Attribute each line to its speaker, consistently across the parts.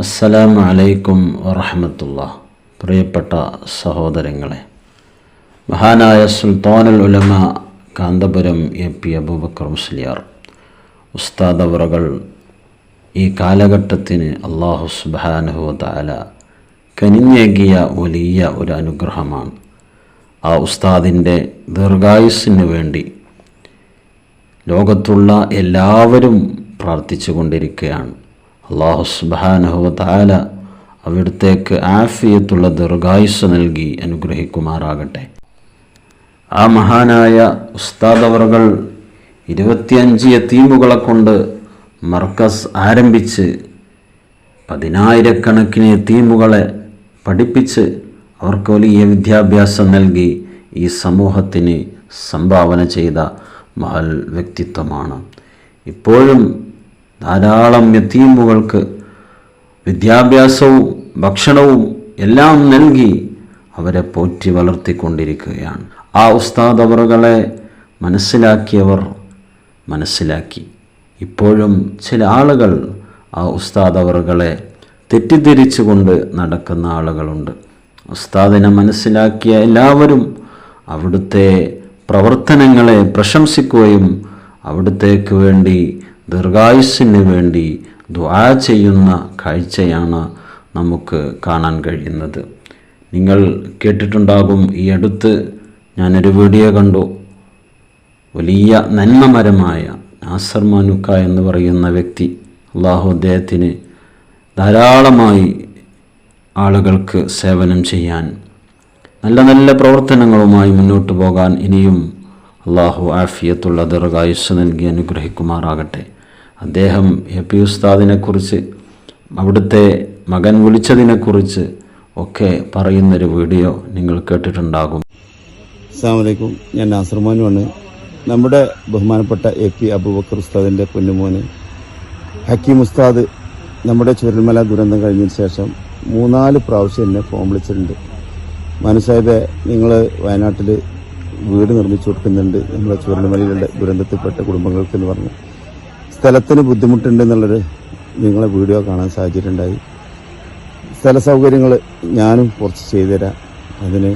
Speaker 1: അസ്സലാമു അലൈക്കും വറഹ്മത്തുള്ളാഹി. പ്രിയപ്പെട്ട സഹോദരങ്ങളെ, മഹാനായ സുൽത്താനുൽ ഉലമ കാന്തപുരം AP അബൂബക്കർ മുസ്ലിയാർ ഉസ്താദ് അവറുകൾ ഈ കാലഘട്ടത്തിന് അല്ലാഹു സുബ്ഹാനഹു വ തആല കനിഞ്ഞേകിയ വലിയ ഒരു അനുഗ്രഹമാണ്. ആ ഉസ്താദിൻ്റെ ദീർഘായുസ്സിന് വേണ്ടി ലോകത്തുള്ള എല്ലാവരും പ്രാർത്ഥിച്ചു കൊണ്ടിരിക്കുകയാണ്. അല്ലാഹു സുബ്ഹാനഹു വ തആല അവിടുത്തേക്ക് ആഫിയത്തുള്ള ദീർഘായുസ്സ് നൽകി അനുഗ്രഹിക്കുമാറാകട്ടെ. ആ മഹാനായ ഉസ്താദ് അവറുകൾ 25 യതീമുകളെ കൊണ്ട് മർക്കസ് ആരംഭിച്ച് 10,000 യതീമുകളെ പഠിപ്പിച്ച് അവർക്ക് വലിയ വിദ്യാഭ്യാസം നൽകി ഈ സമൂഹത്തിന് സംഭാവന ചെയ്ത മഹൽ വ്യക്തിത്വമാണ്. ഇപ്പോഴും ധാരാളം യതീമുകൾക്ക് വിദ്യാഭ്യാസവും ഭക്ഷണവും എല്ലാം നൽകി അവരെ പോറ്റി വളർത്തിക്കൊണ്ടിരിക്കുകയാണ്. ആ ഉസ്താദ് അവറുകളെ മനസ്സിലാക്കിയവർ മനസ്സിലാക്കി. ഇപ്പോഴും ചില ആളുകൾ ആ ഉസ്താദ് അവറുകളെ തെറ്റിദ്ധരിച്ചുകൊണ്ട് നടക്കുന്ന ആളുകളുണ്ട്. ഉസ്താദിനെ മനസ്സിലാക്കിയ എല്ലാവരും അവിടുത്തെ പ്രവർത്തനങ്ങളെ പ്രശംസിക്കുകയും അവിടുത്തേക്ക് വേണ്ടി ദീർഘായുസ്സിന് വേണ്ടി ദുആ ചെയ്യുന്ന കാഴ്ചയാണ് നമുക്ക് കാണാൻ കഴിയുന്നത്. നിങ്ങൾ കേട്ടിട്ടുണ്ടാകും, ഈ അടുത്ത് ഞാനൊരു വീഡിയോ കണ്ടു. വലിയ നന്മമരമായ നാസർ മാനുക്ക എന്ന് പറയുന്ന വ്യക്തി, അള്ളാഹു അദ്ദേഹത്തിന് ധാരാളമായി ആളുകൾക്ക് സേവനം ചെയ്യാൻ, നല്ല നല്ല പ്രവർത്തനങ്ങളുമായി മുന്നോട്ട് പോകാൻ ഇനിയും അള്ളാഹു ആഫിയത്തുള്ള ദീർഘായുസ്സ് നൽകി അനുഗ്രഹിക്കുമാറാകട്ടെ. അദ്ദേഹം AP ഉസ്താദിനെക്കുറിച്ച്, അവിടുത്തെ മകൻ വിളിച്ചതിനെക്കുറിച്ച് ഒക്കെ പറയുന്നൊരു വീഡിയോ നിങ്ങൾ കേട്ടിട്ടുണ്ടാകും.
Speaker 2: അസ്സലാമു അലൈക്കും. ഞാൻ നാസർ മാനുവാണ്. നമ്മുടെ ബഹുമാനപ്പെട്ട AP അബൂബക്കർ ഉസ്താദിൻ്റെ പൊന്നുമോന് ഹക്കീം ഉസ്താദ് നമ്മുടെ ചുരൽമല ദുരന്തം കഴിഞ്ഞതിന് ശേഷം 3-4 പ്രാവശ്യം എന്നെ ഫോൺ വിളിച്ചിട്ടുണ്ട്. മാനു സാഹിബേ, നിങ്ങൾ വയനാട്ടിൽ വീട് നിർമ്മിച്ചു കൊടുക്കുന്നുണ്ട് നമ്മുടെ ചുരൽമലയിലുള്ള ദുരന്തത്തിൽപ്പെട്ട കുടുംബങ്ങൾക്ക് എന്ന് പറഞ്ഞു. സ്ഥലത്തിന് ബുദ്ധിമുട്ടുണ്ട് എന്നുള്ളൊരു നിങ്ങളെ വീഡിയോ കാണാൻ സാഹചര്യം ഉണ്ടായി. സ്ഥല സൗകര്യങ്ങൾ ഞാനും കുറച്ച് ചെയ്തുതരാം, അതിന്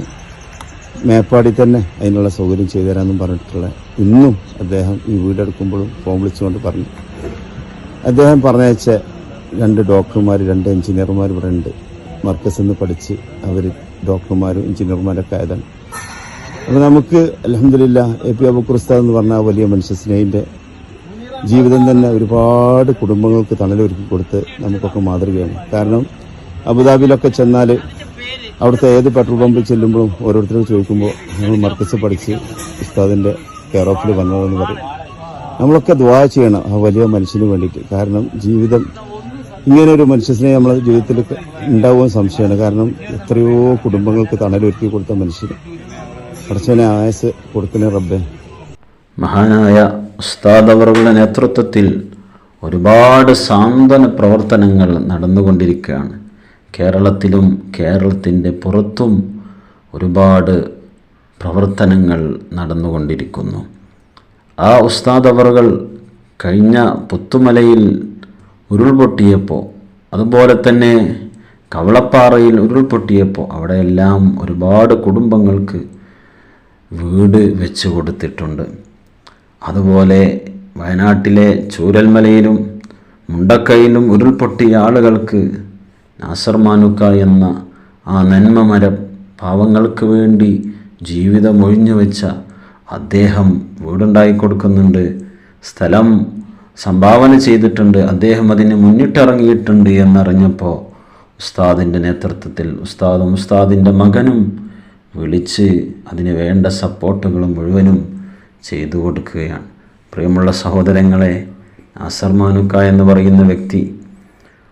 Speaker 2: മേപ്പാടി തന്നെ അതിനുള്ള സൗകര്യം ചെയ്തുതരാമെന്നും പറഞ്ഞിട്ടുള്ള ഇന്നും അദ്ദേഹം ഈ വീടെടുക്കുമ്പോഴും ഫോൺ വിളിച്ചുകൊണ്ട് പറഞ്ഞു. അദ്ദേഹം പറഞ്ഞയച്ച 2 ഡോക്ടർമാർ 2 എഞ്ചിനീയർമാർ ഇവിടെ ഉണ്ട്. മർക്കസിൽ നിന്ന് പഠിച്ച് അവർ ഡോക്ടർമാരും എഞ്ചിനീയർമാരൊക്കെ ആയതാണ്. അപ്പോൾ നമുക്ക് അൽഹംദുലില്ലാ AP അബൂബക്കർ ഉസ്താദ് എന്ന് പറഞ്ഞ വലിയ മനുഷ്യസ്നേഹിൻ്റെ ജീവിതം തന്നെ ഒരുപാട് കുടുംബങ്ങൾക്ക് തണലൊരുക്കി കൊടുത്ത് നമുക്കൊക്കെ മാതൃകയാണ്. കാരണം അബുദാബിയിലൊക്കെ ചെന്നാൽ അവിടുത്തെ ഏത് പെട്രോൾ പമ്പിൽ ചെല്ലുമ്പോഴും ഓരോരുത്തരും ചോദിക്കുമ്പോൾ നമ്മൾ മർക്കസ് പഠിച്ച് ഉസ്താദിൻ്റെ കെയർ ഓഫിൽ വന്നതെന്ന് പറയും. നമ്മളൊക്കെ ദുആ ചെയ്യണം ആ വലിയ മനുഷ്യന് വേണ്ടിയിട്ട്. കാരണം ജീവിതം ഇങ്ങനൊരു മനുഷ്യസ്നേഹം നമ്മളെ ജീവിതത്തിൽ ഉണ്ടാവുക സംശയമാണ്. കാരണം എത്രയോ കുടുംബങ്ങൾക്ക് തണലൊരുക്കി കൊടുത്ത മനുഷ്യന് പടച്ചവനെ ആയസ് കൊടുക്കുന്ന റബ്ബേ.
Speaker 1: മഹാനായ ഉസ്താദ് അവറുകളുടെ നേതൃത്വത്തിൽ ഒരുപാട് സാന്ത്വന പ്രവർത്തനങ്ങൾ നടന്നുകൊണ്ടിരിക്കുകയാണ്. കേരളത്തിലും കേരളത്തിൻ്റെ പുറത്തും ഒരുപാട് പ്രവർത്തനങ്ങൾ നടന്നുകൊണ്ടിരിക്കുന്നു. ആ ഉസ്താദ് അവറുകൾ കഴിഞ്ഞ പുത്തുമലയിൽ ഉരുൾപൊട്ടിയപ്പോൾ, അതുപോലെ തന്നെ കവളപ്പാറയിൽ ഉരുൾപൊട്ടിയപ്പോൾ അവിടെയെല്ലാം ഒരുപാട് കുടുംബങ്ങൾക്ക് വീട് വെച്ച് കൊടുത്തിട്ടുണ്ട്. അതുപോലെ വയനാട്ടിലെ ചൂരൽമലയിലും മുണ്ടക്കയിലും ഉരുൾപൊട്ടിയ ആളുകൾക്ക് നാസർ മാനുക്ക എന്ന ആ നന്മമരം പാവങ്ങൾക്ക് വേണ്ടി ജീവിതം ഒഴിഞ്ഞു വെച്ച അദ്ദേഹം വീടുണ്ടാക്കി കൊടുക്കുന്നുണ്ട്, സ്ഥലം സംഭാവന ചെയ്തിട്ടുണ്ട്, അദ്ദേഹം അതിന് മുന്നിട്ടിറങ്ങിയിട്ടുണ്ട് എന്നറിഞ്ഞപ്പോൾ ഉസ്താദിൻ്റെ നേതൃത്വത്തിൽ ഉസ്താദും ഉസ്താദിൻ്റെ മകനും വിളിച്ച് അതിന് വേണ്ട സപ്പോർട്ടുകളും മുഴുവനും ചെയ്തു കൊടുക്കുകയാണ്. പ്രിയമുള്ള സഹോദരങ്ങളെ, നാസർ മാനുക്ക എന്ന് പറയുന്ന വ്യക്തി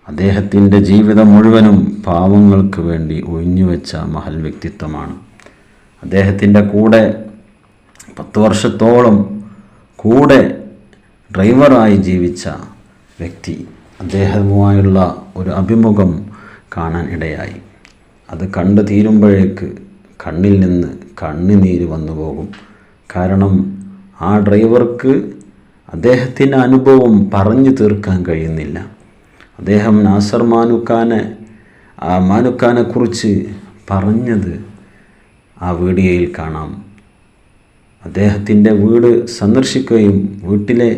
Speaker 1: അദ്ദേഹത്തിൻ്റെ ജീവിതം മുഴുവനും പാവങ്ങൾക്ക് വേണ്ടി ഒഴിഞ്ഞുവെച്ച മഹൽ വ്യക്തിത്വമാണ്. അദ്ദേഹത്തിൻ്റെ കൂടെ 10 വർഷത്തോളം കൂടെ ഡ്രൈവറായി ജീവിച്ച വ്യക്തി, അദ്ദേഹവുമായുള്ള ഒരു അഭിമുഖം കാണാൻ ഇടയായി. അത് കണ്ടു തീരുമ്പോഴേക്ക് കണ്ണിൽ നിന്ന് കണ്ണുനീര് വന്നു പോകും. കാരണം ആ ഡ്രൈവർക്ക് അദ്ദേഹത്തിൻ്റെ അനുഭവം പറഞ്ഞു തീർക്കാൻ കഴിയുന്നില്ല. അദ്ദേഹം നാസർ മാനുക്കാനെ കുറിച്ച് പറഞ്ഞത് ആ വീഡിയോയിൽ കാണാം. അദ്ദേഹത്തിൻ്റെ വീട് സന്ദർശിക്കുകയും വീട്ടിലെ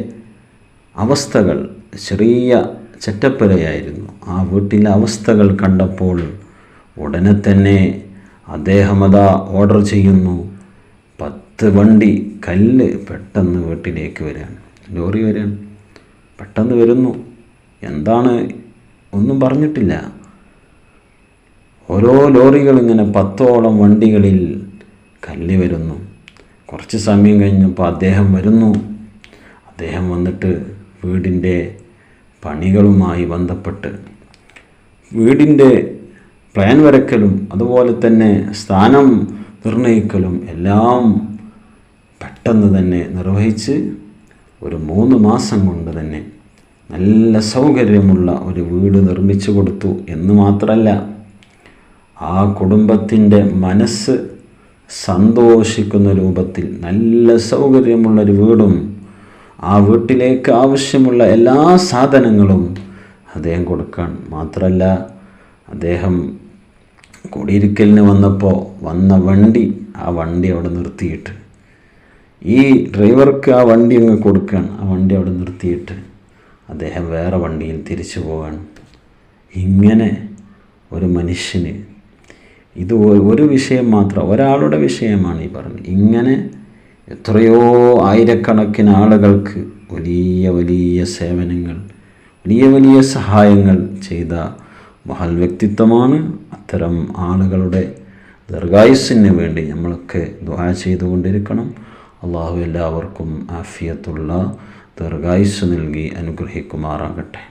Speaker 1: അവസ്ഥകൾ ചെറിയ ചെറ്റപ്പുരയായിരുന്നു. ആ വീട്ടിലെ അവസ്ഥകൾ കണ്ടപ്പോൾ ഉടനെ തന്നെ അദ്ദേഹം ഓർഡർ ചെയ്യുന്നു. 10 വണ്ടി കല്ല് പെട്ടെന്ന് വീട്ടിലേക്ക് വരികയാണ്. ലോറി വരികയാണ്, പെട്ടെന്ന് വരുന്നു. എന്താണ് ഒന്നും പറഞ്ഞിട്ടില്ല. ഓരോ ലോറികൾ ഇങ്ങനെ 10ഓളം വണ്ടികളിൽ കല്ല് വരുന്നു. കുറച്ച് സമയം കഴിഞ്ഞപ്പോൾ അദ്ദേഹം വരുന്നു. അദ്ദേഹം വന്നിട്ട് വീടിൻ്റെ പണികളുമായി ബന്ധപ്പെട്ട് വീടിൻ്റെ പ്ലാൻ വരക്കലും അതുപോലെ തന്നെ സ്ഥാനം നിർണ്ണയിക്കലും എല്ലാം പെട്ടെന്ന് തന്നെ നിർവഹിച്ച് ഒരു 3 മാസം കൊണ്ട് തന്നെ നല്ല സൗകര്യമുള്ള ഒരു വീട് നിർമ്മിച്ചു കൊടുത്തു എന്ന് മാത്രമല്ല, ആ കുടുംബത്തിൻ്റെ മനസ്സ് സന്തോഷിക്കുന്ന രൂപത്തിൽ നല്ല സൗകര്യമുള്ളൊരു വീടും ആ വീട്ടിലേക്ക് ആവശ്യമുള്ള എല്ലാ സാധനങ്ങളും അദ്ദേഹം കൊടുക്കാൻ മാത്രമല്ല, അദ്ദേഹം കുടിയിരിക്കലിന് വന്നപ്പോൾ വന്ന ആ വണ്ടി അവിടെ നിർത്തിയിട്ട് ഈ ഡ്രൈവർക്ക് ആ വണ്ടി അങ്ങ് കൊടുക്കുകയാണ്. ആ വണ്ടി അവിടെ നിർത്തിയിട്ട് അദ്ദേഹം വേറെ വണ്ടിയിൽ തിരിച്ചു പോവാണ്. ഇങ്ങനെ ഒരു മനുഷ്യന് ഇത് ഒരു വിഷയം മാത്രം, ഒരാളുടെ വിഷയമാണ് ഈ പറഞ്ഞത്. ഇങ്ങനെ എത്രയോ ആയിരക്കണക്കിന് ആളുകൾക്ക് വലിയ വലിയ സേവനങ്ങൾ, വലിയ വലിയ സഹായങ്ങൾ ചെയ്ത മഹൽ വ്യക്തിത്വമാണ്. അത്തരം ആളുകളുടെ ദീർഘായുസ്സിന് വേണ്ടി നമ്മളൊക്കെ ദുആ ചെയ്തുകൊണ്ടിരിക്കണം. അള്ളാഹു എല്ലാവർക്കും ആഫിയത്തുള്ള ദീർഘായുസ്സ് നൽകി അനുഗ്രഹിക്കുമാറാകട്ടെ.